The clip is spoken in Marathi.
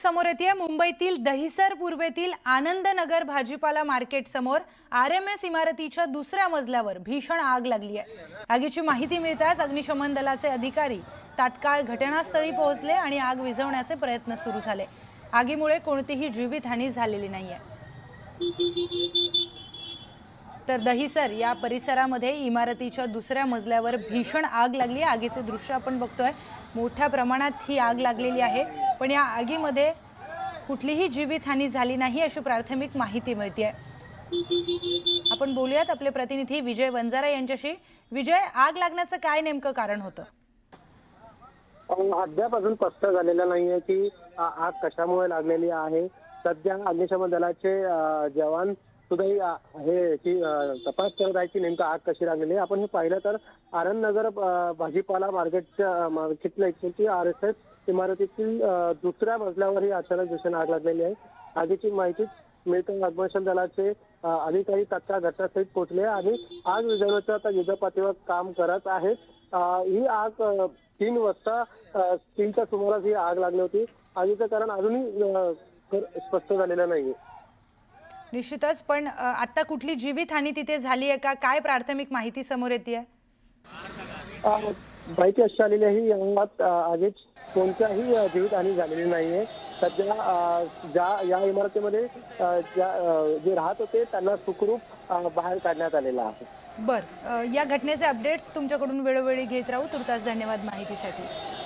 समोर येते मुंबईतील दहिसर पूर्वेतील आनंदनगर भाजीपाला मार्केट समोर आरएमएस इमारतीच्या दुसऱ्या मजल्यावर भीषण आग लागली आहे। आगीची माहिती मिळताच अग्निशमन दलाचे अधिकारी तात्काळ घटनास्थळी पोहोचले आणि आग विझवण्याचे प्रयत्न सुरू झाले। आगीमुळे कोणतीही जीवितहानी झालेली नाहीये। तर दहिसर या परिसरामध्ये इमारतीच्या दुसऱ्या मजल्यावर भीषण आग लागली। आगीचे दृश्य आपण बघतोय। मोठ्या प्रमाणात ही आग लागलेली आहे, पण या आगीमध्ये कुठलीही जीवितहानी झाली नाही अशी प्राथमिक माहिती मिळते। आपण बोलूयात आपले प्रतिनिधी विजय वंजारा यांच्याशी। विजय, आग लागण्याचं काय नेमकं कारण होतं? अद्याप अजून स्पष्ट झालेलं नाहीये की आग कशामुळे लागलेली आहे। सध्या अग्निशमन दलाचे जवान सुद्धा हे की तपास करत आहेत की नेमकं आग कशी लागलेली आहे। आपण हे पाहिलं तर आनंदनगर भाजीपाला मार्केटला की आरएसएस इमारतीतील दुसऱ्या मजल्यावर ही अचानक भीषण आग लागलेली आहे। आगीची माहिती मिळताच अग्निशमन दलाचे अधिकारी तात्काळ घटनास्थळी पोहोचले आणि आग विझवण्याचं आता युद्धपातळीवर काम करत आहेत। ही आग 3 वाजता 3च्या सुमारास ही आग लागली होती। आगीचं कारण अजूनही स्पष्ट झालेलं नाहीये। निश्चितच, पण आता कुठली जीवितहानी तिथे झाली आहे का? काय प्राथमिक माहिती समोर येते? माहिती अशी आलेली आहे यात आगीत कोणत्याही जीवितहानी झालेली नाहीये। सध्या या इमारतीमध्ये जे राहत होते त्यांना सुखरूप बाहेर काढण्यात आलेलं आहे। या घटनेचे अपडेट्स तुमच्याकडून वेळोवेळी घेत राहू। तुर्तास धन्यवाद माहितीसाठी।